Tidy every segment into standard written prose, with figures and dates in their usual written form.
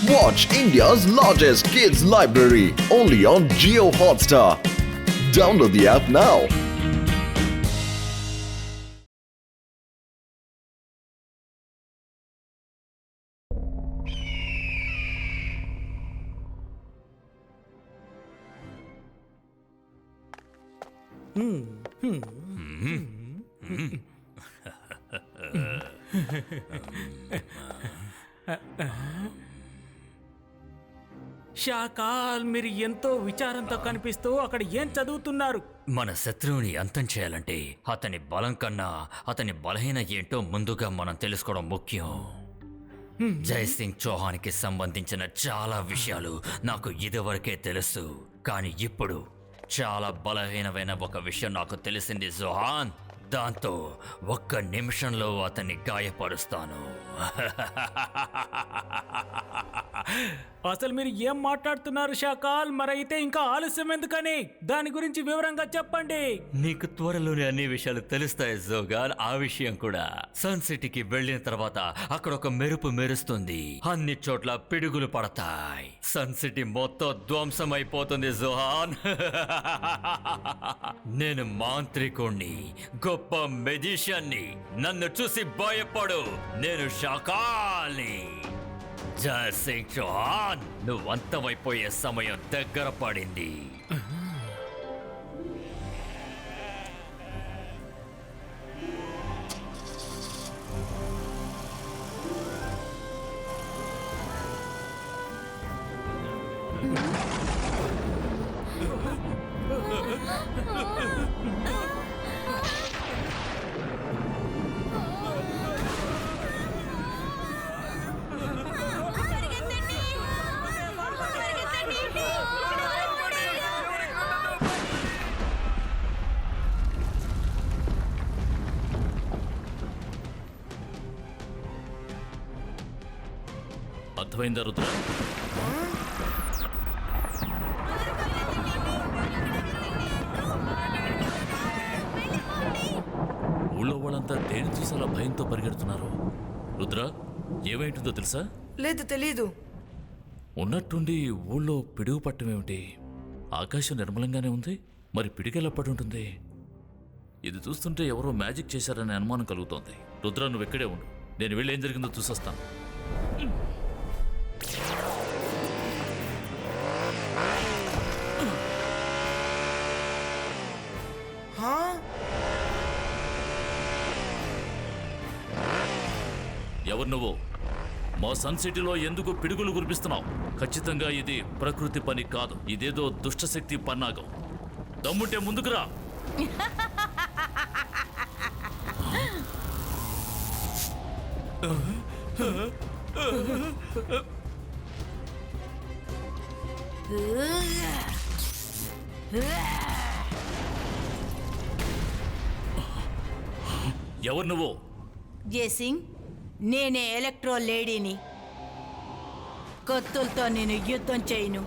Watch India's largest kids library only on Jio Hotstar. Download the app now. Shakaal, మీరు ఎంతో విచారంతో కనిపిస్తూ అక్కడ ఏం చదువుతున్నారు? మన శత్రువుని అంతం చేయాలంటే అతని బలం కన్నా అతని బలహీన ఏంటో ముందుగా మనం తెలుసుకోవడం ముఖ్యం. జై సింగ్ చౌహాన్కి సంబంధించిన చాలా విషయాలు నాకు ఇదివరకే తెలుసు, కానీ ఇప్పుడు చాలా బలహీనమైన ఒక విషయం నాకు తెలిసింది జోహాన్. దాంతో ఒక్క నిమిషంలో అతన్ని గాయపరుస్తాను. అసలు మీరు ఏం మాట్లాడుతున్నారు షాకాల్? మరైతే ఇంకా ఆలస్యం ఎందుకని దాని గురించి వివరంగా చెప్పండి. నీకు త్వరలోనే అన్ని విషయాలు తెలుస్తాయి జోగాల్. ఆ విషయం కూడా సన్ సిటీకి వెళ్ళిన తర్వాత అక్కడ ఒక మెరుపు మెరుస్తుంది, అన్ని చోట్ల పిడుగులు పడతాయి, సన్ సిటీ మొత్తం ధ్వంసం అయిపోతుంది జోహాన్. నేను మాంత్రికుణ్ణి, గొప్ప మెజిషియన్ని. నన్ను చూసి భయపడు, నేను షాకాల్ని. జై సింగ్ చౌహాన్, నువ్వు అంతమైపోయే సమయం దగ్గర పడింది. అర్థమైందా రుద్ర? ఊళ్ళో వాళ్ళంతా దేని చూసి అలా భయంతో పరిగెడుతున్నారు? రుద్ర, ఏమైంటుందో తెలుసా? లేదు, తెలీదు. ఉన్నట్టుండి ఊళ్ళో పిడుగు పట్టమేమిటి? ఆకాశం నిర్మలంగానే ఉంది, మరి పిడుగెలా పడి ఉంటుంది? ఇది చూస్తుంటే ఎవరో మ్యాజిక్ చేశారనే అనుమానం కలుగుతోంది. రుద్ర, నువ్వు ఎక్కడే ఉండు, నేను వెళ్ళి ఏం జరిగిందో చూసొస్తాను. ఎవరు నువ్వు? మా సన్ సిటీలో ఎందుకు పిడుగులు కురిపిస్తున్నావు? ఖచ్చితంగా ఇది ప్రకృతి పని కాదు, ఇదేదో దుష్టశక్తి పన్నాగం. దమ్ముంటే ముందుకురా. ఎవరు నువ్వు? జేసింగ్, నేనే ఎలక్ట్రో లేడీని. కత్తులతో నేను యుద్ధం చేయను,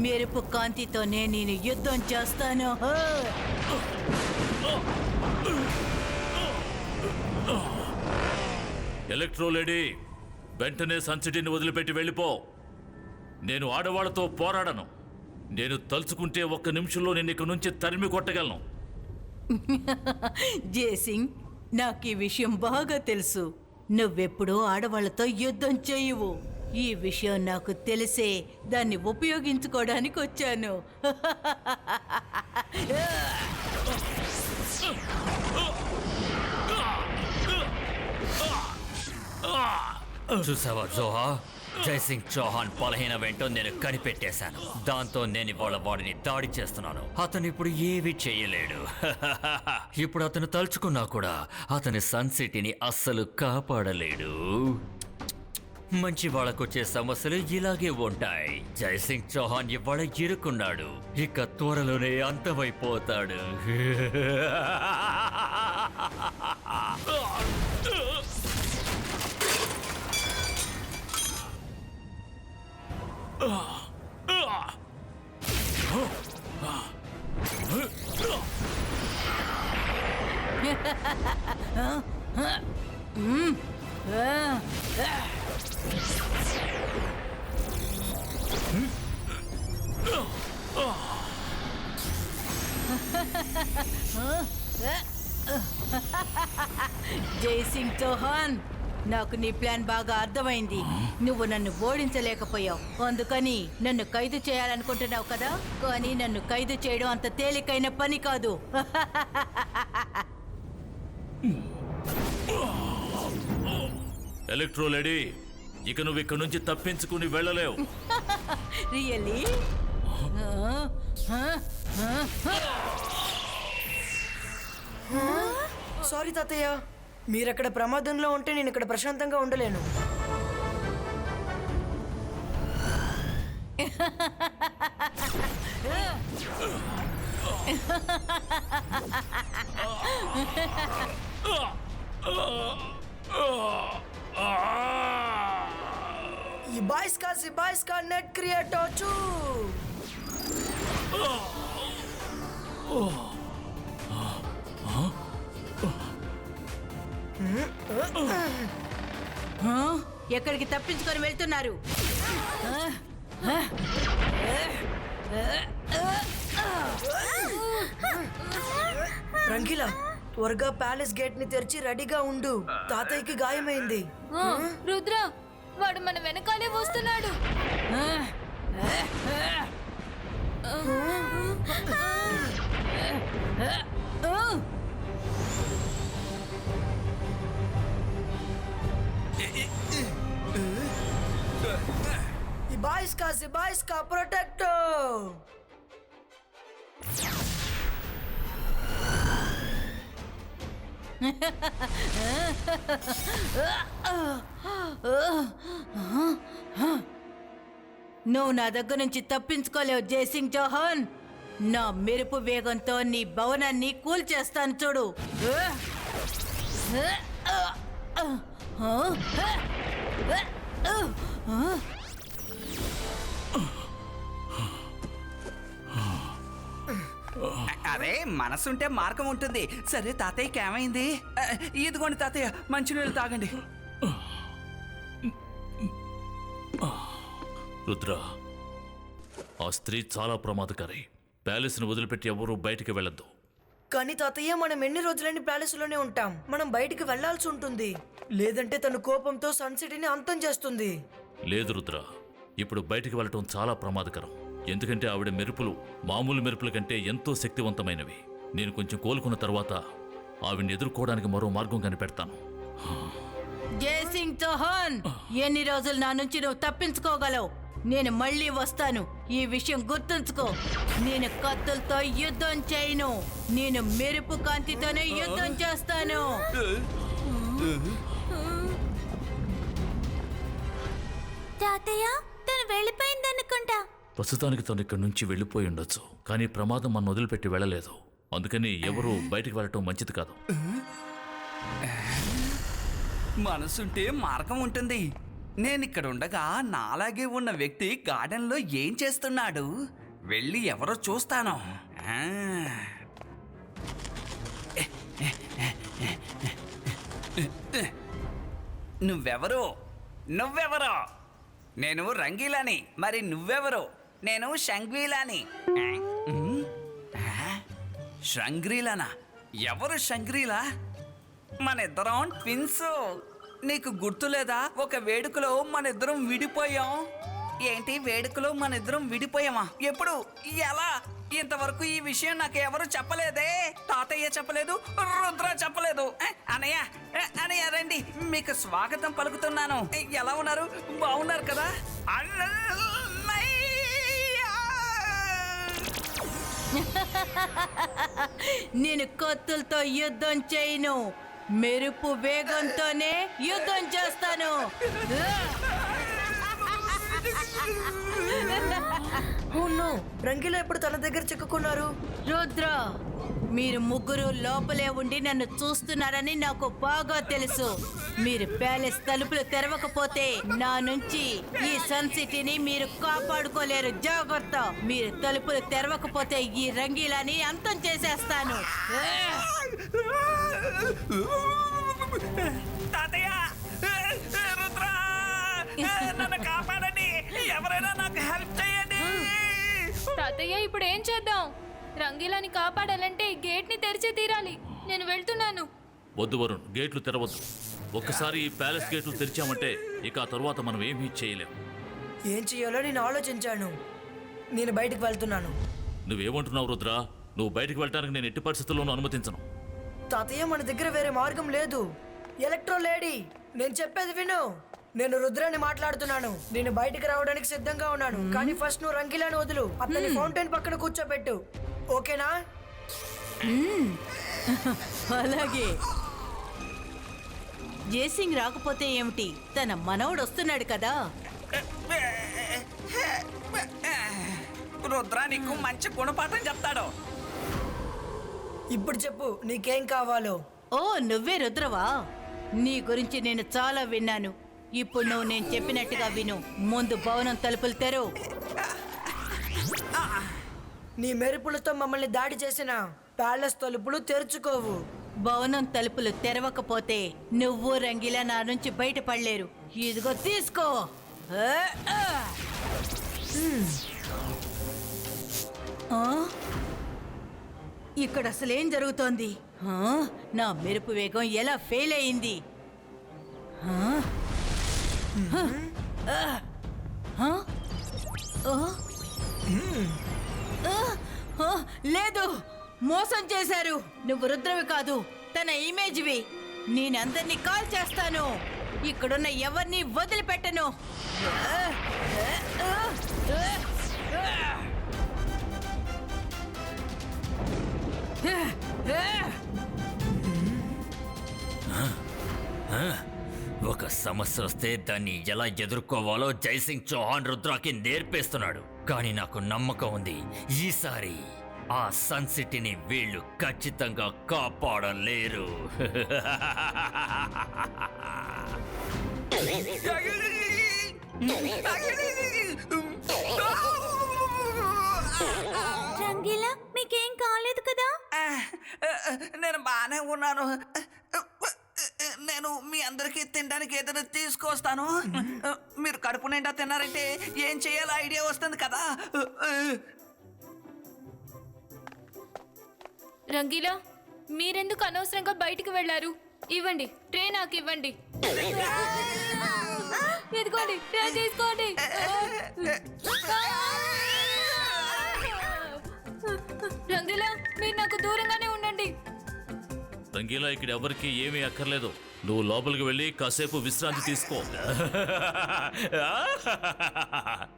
మెరుపు కాంతితోనే నేను యుద్ధం చేస్తాను. ఎలక్ట్రో లేడీ, వెంటనే సన్ సిటీని వదిలిపెట్టి వెళ్ళిపో. నేను ఆడవాళ్లతో పోరాడను. నేను తలుచుకుంటే ఒక్క నిమిషంలో నేను ఇక్కడి నుంచి తరిమి కొట్టగలను. జేసింగ్, నాకు ఈ విషయం బాగా తెలుసు. నువ్వెప్పుడూ ఆడవాళ్లతో యుద్ధం చేయవు. ఈ విషయం నాకు తెలిసే దాన్ని ఉపయోగించుకోవడానికి వచ్చాను. చూసావా జోహా, జై సింగ్ చౌహాన్ బలహీన వెంటో నేను కనిపెట్టేశాను. దాంతో నేను ఇవాళ వాడిని దాడి చేస్తున్నాను. అతను ఇప్పుడు ఏమీ చేయలేడు. ఇప్పుడు అతను తలుచుకున్నా కూడా అతని సన్ సిటీని అస్సలు కాపాడలేడు. మంచి వాళ్ళకొచ్చే సమస్యలు ఇలాగే ఉంటాయి. జై సింగ్ చౌహాన్ ఇవాళ ఇరుక్కున్నాడు, ఇక త్వరలోనే అంతమైపోతాడు. చౌహాన్, నాకు నీ ప్లాన్ బాగా అర్థమైంది. నువ్వు నన్ను ఓడించలేకపోయావు, అందుకని నన్ను ఖైదు చేయాలనుకుంటున్నావు కదా. కానీ నన్ను ఖైదు చేయడం అంత తేలికైన పని కాదు. ఎలక్ట్రో లేడీ, ఇక నువ్వు ఇక్కడ నుంచి తప్పించుకుని వెళ్ళలేవు. రియల్లీ? సారీ తాతయ్య, మీరక్కడ ప్రమాదంలో ఉంటే నేను ఇక్కడ ప్రశాంతంగా ఉండలేను. इबाइस का नेट क्रिएट हो चू। ఎక్కడికి తప్పించుకొని వెళ్తున్నారు? రంగీలా, త్వరగా ప్యాలెస్ గేట్ ని తెరిచి రెడీగా ఉండు. తాతయ్యకి గాయమైంది. రుద్ర, వాడు మన వెనకాలే వస్తున్నాడు. इबाइस का प्रोटेक्टो। నువ్వు నా దగ్గర నుంచి తప్పించుకోలేవు జయసింగ్ చౌహాన్. నా మెరుపు వేగంతో నీ భవనాన్ని కూల్చేస్తాను చూడు. అరే, మనసుంటే మార్గం ఉంటుంది. సరే, తాతయ్యకి ఏమైంది? ఇదిగోండి తాతయ్య, మంచినీళ్ళు తాగండి. రుద్ర, ఆ స్త్రీ చాలా ప్రమాదకారి. ప్యాలెస్ను వదిలిపెట్టి ఎవరూ బయటికి వెళ్ళొద్దు. కానీ తాతయ్య, మనం ఎన్ని రోజులని ప్యాలెస్ లోనే ఉంటాం. మనం బయటికి వెళ్లాల్సి ఉంటుంది, లేదంటే తన కోపంతో సన్ సిటీని అంతం చేస్తుంది. లేదు రుద్ర, ఇప్పుడు బయటికి వెళ్ళటం చాలా ప్రమాదకరం. ఎందుకంటే ఆవిడ మెరుపులు మామూలు మెరుపుల కంటే ఎంతో శక్తివంతమైనవి. నేను కొంచెం కోలుకున్న తర్వాత ఆవిడ్ని ఎదుర్కోవడానికి మరో మార్గం కనిపెడతాను. జయసింగ్ చౌహాన్, ఎన్ని రోజులు నా నుంచి నువ్వు తప్పించుకోగలవు? నేను మళ్ళీ వస్తాను. ఈ విషయం గుర్తుంచుకో. నేను కత్తులతో యుద్ధం చేయను, నేను మెరుపు కాంతితోనే యుద్ధం చేస్తాను. తాతయ్య, తను వెళ్ళిపోయిందనుకుంటా. ప్రస్తుతానికి తను ఇక్కడి నుంచి వెళ్ళిపోయి ఉండొచ్చు, కానీ ప్రమాదం మన వదిలిపెట్టి వెళ్ళలేదు. అందుకని ఎవరూ బయటికి వెళ్ళటం మంచిది కాదు. మనసుంటే మార్గం ఉంటుంది. నేనిక్కడ ఉండగా నాలాగే ఉన్న వ్యక్తి గార్డెన్లో ఏం చేస్తున్నాడు? వెళ్ళి ఎవరో చూస్తాను. నువ్వెవరు? నువ్వెవరో? నేను రంగీలాని. మరి నువ్వెవరు? నేను షంగ్రీలాని. షంగ్రీలానా? ఎవరు షంగ్రీలా? మన ఇద్దరం ట్విన్స్. నీకు గుర్తులేదా? ఒక వేడుకలో మన ఇద్దరం విడిపోయాం. ఏంటి వేడుకలో మన ఇద్దరం విడిపోయామా? ఎప్పుడు? ఎలా? ఇంతవరకు ఈ విషయం నాకు ఎవరు చెప్పలేదే. తాతయ్య చెప్పలేదు, రుద్ర చెప్పలేదు. అనయ్య, అనయ్య రండి, మీకు స్వాగతం పలుకుతున్నాను. ఎలా ఉన్నారు? బాగున్నారు కదా? నేను కత్తులతో యుద్ధం చేయను, మెరుపు వేగంతోనే యుద్ధం చేస్తాను. రంగీలా ఇప్పుడు తన దగ్గర చిక్కుకున్నారు. రుద్ర, మీరు ముగ్గురు లోపలే ఉండి నన్ను చూస్తున్నారని నాకు బాగా తెలుసు. మీరు ప్యాలెస్ తలుపులు తెరవకపోతే నా నుంచి ఈ సన్ సిటీని మీరు కాపాడుకోలేరు. జాగ్రత్త, మీరు తలుపులు తెరవకపోతే ఈ రంగీలాని అంతం చేసేస్తాను. తాతయ్య, రుద్ర, నన్ను కాపాడండి. ఎవరైనా నాకు హెల్ప్ చేయండి. తాతయ్య, ఇప్పుడు ఏం చేద్దాం? రంగీలాని కాపాడాలంటే గేట్ ని తెరిచే తీరాలి. నేను వెళ్తున్నాను. వద్దు వరుణ్, గేట్లు తెరవద్దు. ఒక్కసారి ఈ ప్యాలెస్ గేట్లు తెరిచామంటే ఇక ఆ తరువాత మనం ఏమీ చేయలేం. ఏం చెయ్యాలో నేను ఆలోచించాను. నేను బయటికి వెళ్తున్నాను. నువ్వేమంటున్నావు రుద్ర? నువ్వు బయటికి వెళ్ళడానికి నేను ఎట్టి పరిస్థితుల్లోనూ అనుమతించను. తాతయ్య, మన దగ్గర వేరే మార్గం లేదు. ఎలక్ట్రో లేడీ, నేను చెప్పేది విను. నేను రుద్రాని మాట్లాడుతున్నాను. నేను బయటికి రావడానికి సిద్ధంగా ఉన్నాను. కానీ ఫస్ట్ నువ్వు రంగీలాని వదులు. అతని ఫౌంటైన్ పక్కన కూర్చోబెట్టు. ఓకేనా? అలాగే. జేసింగ్ రాకపోతే ఏమిటి, తన మనవడు వస్తున్నాడు కదా. రుద్ర నీకు మంచి గుణపాఠం చెప్తాడు. ఇప్పుడు చెప్పు, నీకేం కావాలో. ఓ, నువ్వే రుద్రవా? నీ గురించి నేను చాలా విన్నాను. ఇప్పుడు నువ్వు నేను చెప్పినట్టుగా విను. ముందు భవనం తలుపులు తెరు. నీ మెరుపులతో మమ్మల్ని దాడి చేసిన ప్యాలెస్ తలుపులు తెరుచుకోవు. భవనం తలుపులు తెరవకపోతే నువ్వు రంగిలా నా నుంచి బయటపడలేరు. ఇదిగో తీసుకో. ఇక్కడ అసలేం జరుగుతోంది? నా మెరుపు వేగం ఎలా ఫెయిల్ అయింది? లేదు, మోసం చేశారు. నువ్వు రుద్రవి కాదు, తన ఇమేజ్వి. నేనందరినీ కాల్ చేస్తాను. ఇక్కడున్న ఎవరిని వదిలిపెట్టను. ఒక సమస్య వస్తే దాన్ని ఎలా ఎదుర్కోవాలో జైసింగ్ చౌహాన్ రుద్రాకి నేర్పేస్తున్నాడు. కానీ నాకు నమ్మకం ఉంది, ఈసారి ఆ సన్ సిటీని వీళ్ళు ఖచ్చితంగా కాపాడలేరు. రంగీలా, మీకేం కాలేదు కదా? నేను బాగానే ఉన్నాను. నేను మీ అందరికీ తినడానికి ఏదైనా తీసుకొస్తాను. మీరు కడుపు నిండా తిన్నారంటే ఏం చేయాలో ఐడియా వస్తుంది కదా. రంగీలా, మీరెందుకు అనవసరంగా బయటికి వెళ్ళారు? ఇవ్వండి, ట్రే నాకు ఇవ్వండి. ఇదిగోండి, ట్రే తీసుకోండి. రంగీలా, మీరు నాకు దూరంగానే ఉండండి. రంగీలా, ఇక్కడ ఎవరికి ఏమీ అక్కర్లేదు. నువ్వు లోపలికి వెళ్ళి కాసేపు విశ్రాంతి తీసుకో.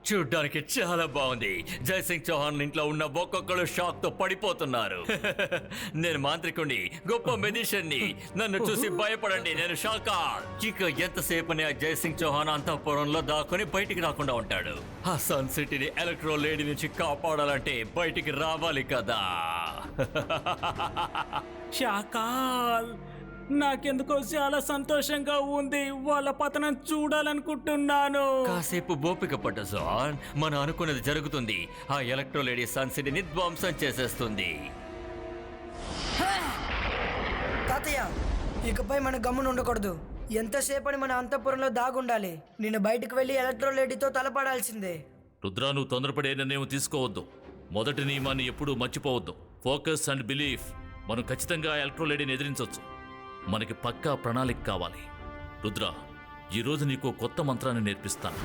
చూడ్డానికి చాలా బాగుంది. జైసింగ్ చౌహాన్ ఇంట్లో ఉన్న ఒక్కొక్కరు షాక్ తో పడిపోతున్నారు. నేను మాంత్రికుణ్ణి, గొప్ప మెజిషియన్ని. నన్ను చూసి భయపడండి, నేను షాకా. ఇక ఎంతసేపని ఆ జైసింగ్ చౌహాన్ అంతఃపురంలో దాక్కుని బయటికి రాకుండా ఉంటాడు. ఆ సన్ సిటీని ఎలక్ట్రో లేడీ నుంచి కాపాడాలంటే బయటికి రావాలి కదా. షాకాల్, నాకెందుకో చాలా సంతోషంగా ఉంది. వాళ్ళ పతనం చూడాలనుకుంటున్నాను. కాసేపు ఓపిక పట్టు జాన్, మనం అనుకున్నది జరుగుతుంది. ఆ ఎలక్ట్రో లేడీ సన్ సిటీని ధ్వంసం చేసేస్తుంది. తాతయ్య, ఇకపై మన గమ్మున ఉండకూడదు. ఎంతసేపని మన అంతఃపురంలో దాగుండాలి. నేను బయటకు వెళ్ళి ఎలక్ట్రో లేడీతో తలపడాల్సిందే. రుద్ర, నువ్వు తొందరపడే నిర్ణయం తీసుకోవద్దు. మొదటి నియమాన్ని ఎప్పుడూ మర్చిపోవద్దు. Focus and belief. మనం ఖచ్చితంగా ఎలక్ట్రో లేడీని ఎదిరించవచ్చు. మనకి పక్కా ప్రణాళిక కావాలి. రుద్ర, ఈరోజు నీకు కొత్త మంత్రాన్ని నేర్పిస్తాను.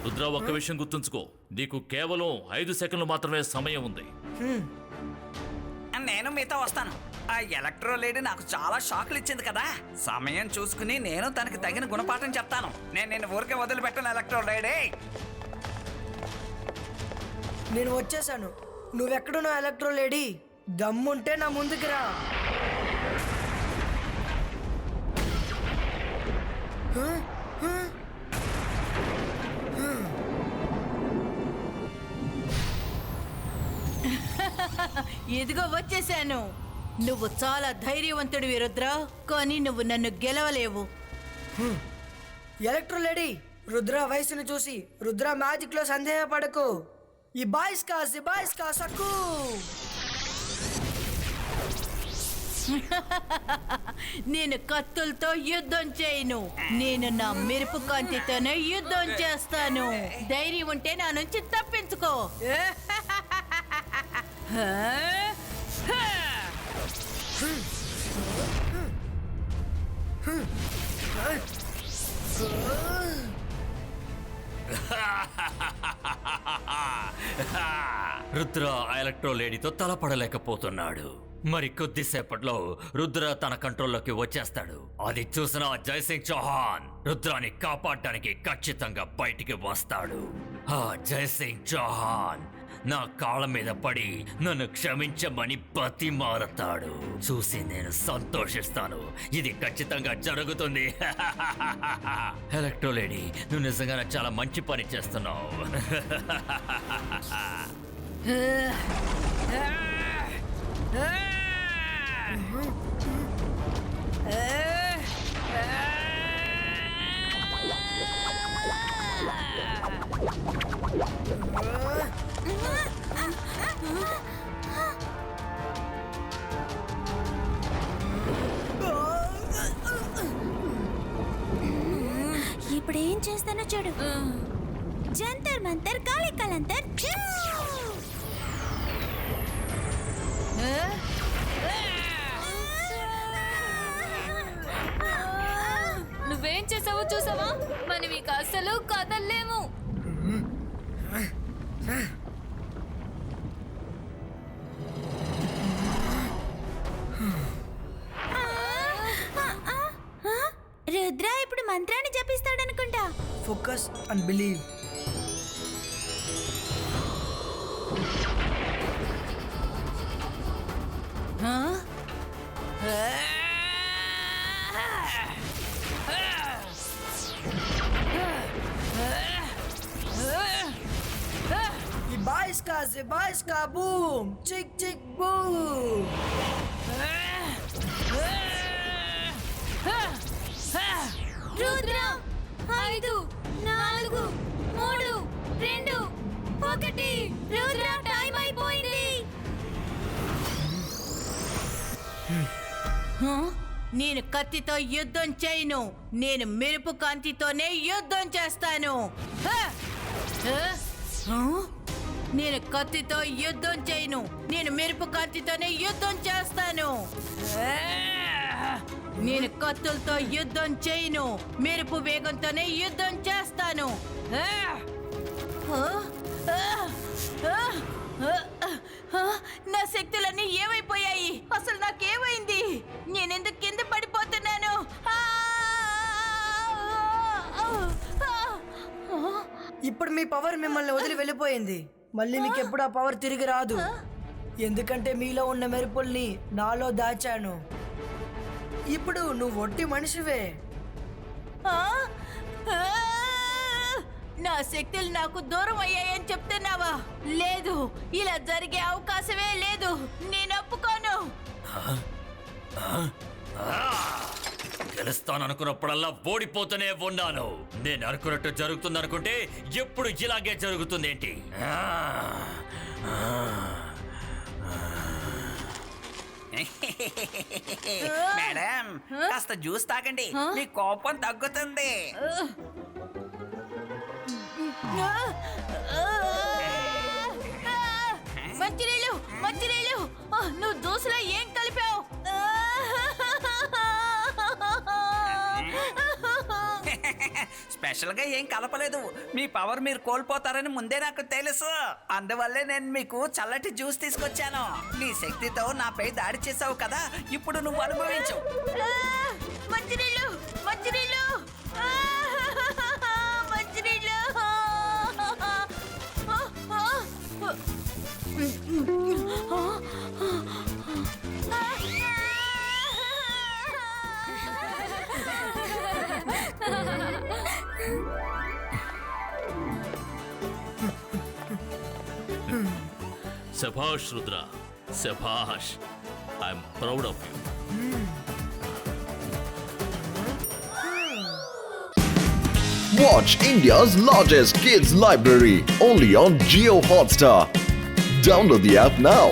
రుద్ర, ఒక్క విషయం గుర్తుంచుకో. నీకు కేవలం 5 సెకండ్లు మాత్రమే సమయం ఉంది. నేను మీతో వస్తాను. ఆ ఎలక్ట్రో లేడీ నాకు చాలా షాక్లు ఇచ్చింది కదా. సమయం చూసుకుని నేను తనకి తగిన గుణపాఠం చెప్తాను. నేను ఊరికే వదిలిపెట్టాను ఎలక్ట్రో లేడీ. నేను వచ్చేసాను. నువ్వెక్కడున్నావు ఎలక్ట్రో లేడీ? దమ్ముంటే నా ముందుకు రా. ఇదిగో వచ్చేసాను. నువ్వు చాలా ధైర్యవంతుడివి రుద్ర, కానీ నువ్వు నన్ను గెలవలేవు. ఎలక్ట్రో లేడీ, రుద్ర వయసును చూసి రుద్ర మ్యాజిక్ లో సందేహపడకు. ఈ బాయ్స్ కా సక్కు. నేను కత్తులతో యుద్ధం చేయను. నేను నా మెరుపు కాంతితోనే యుద్ధం చేస్తాను. ధైర్యం ఉంటే నా నుంచి తప్పించుకో. రుద్ర ఎలక్ట్రో లేడీతో తలపడలేకపోతున్నాడు. మరి కొద్దిసేపట్లో రుద్ర తన కంట్రోల్లోకి వచ్చేస్తాడు. అది చూసిన జైసింగ్ చౌహాన్ రుద్రాన్ని కాపాడటానికి ఖచ్చితంగా బయటికి వస్తాడు. ఆ జైసింగ్ చౌహాన్ నా కాళ్ళ మీద పడి నన్ను క్షమించమని బతిమాలతాడు. చూసి నేను సంతోషిస్తాను. ఇది ఖచ్చితంగా జరుగుతుంది. ఎలక్ట్రో లేడీ, నువ్వు నిజంగా చాలా మంచి పని చేస్తున్నావు. ఇప్పుడు ఏం చేస్తానో చూడు. జంతర్ మంతర్ కాళీ కలంతర్. నువ్వేం చేసావో చూసావా? మనం ఇక అసలు కదల్లేము. రుద్ర ఇప్పుడు మంత్రాన్ని జపిస్తాడనుకుంటా. Focus and believe. Zibaiska boom! Chick chick boom! Rudra 5 4 3 2 1 Rudra time అయిపోయింది. నేను కత్తితో యుద్ధం చేయను. నేను మెరుపు కాంతితోనే యుద్ధం చేస్తాను. నేను కత్తితో యుద్ధం చేయను. నేను మెరుపు కాంతితోనే యుద్ధం చేస్తాను. నేను కత్తులతో యుద్ధం చేయను. మెరుపు వేగంతోనే యుద్ధం చేస్తాను. నా శక్తులన్నీ ఏమైపోయాయి? అసలు నాకేమైంది? నేనెందుకు కింద పడిపోతున్నాను? ఇప్పుడు మీ పవర్ మిమ్మల్ని వదిలి వెళ్ళిపోయింది. మళ్ళీ మీకు ఎప్పుడు ఆ పవర్ తిరిగి రాదు. ఎందుకంటే మీలో ఉన్న మెరుపుల్ని నాలో దాచాను. ఇప్పుడు నువ్వు ఒట్టి మనిషివే. నా శక్తులు నాకు దూరం అయ్యాయని చెప్తున్నావా? లేదు, ఇలా జరిగే అవకాశమే లేదు. నేను ఒప్పుకోను. గెలుస్తాననుకున్నప్పుడల్లా ఓడిపోతూనే ఉన్నాను. నేను అనుకున్నట్టు జరుగుతుందనుకుంటే ఎప్పుడు ఇలాగే జరుగుతుంది ఏంటి? మేడం, కాస్త జ్యూస్ తాగండి, మీ కోపం తగ్గుతుంది. మంచినీళ్ళు, మంచినీళ్ళు. నువ్వు జ్యూస్లో ఏం కలిపావు? స్పెషల్ గా ఏం కలపలేదు. మీ పవర్ మీరు కోల్పోతారని ముందే నాకు తెలుసు. అందువల్లే నేను మీకు చల్లటి జ్యూస్ తీసుకొచ్చాను. నీ శక్తితో నాపై దాడి చేసావు కదా, ఇప్పుడు నువ్వు అనుభవించు. మంచినీళ్ళు, మంచినీళ్ళు, మంచినీళ్ళు. శభాష్ రుద్ర, శభాష్. I'm proud of you. Watch India's largest kids library only on Jio Hotstar. Download the app now.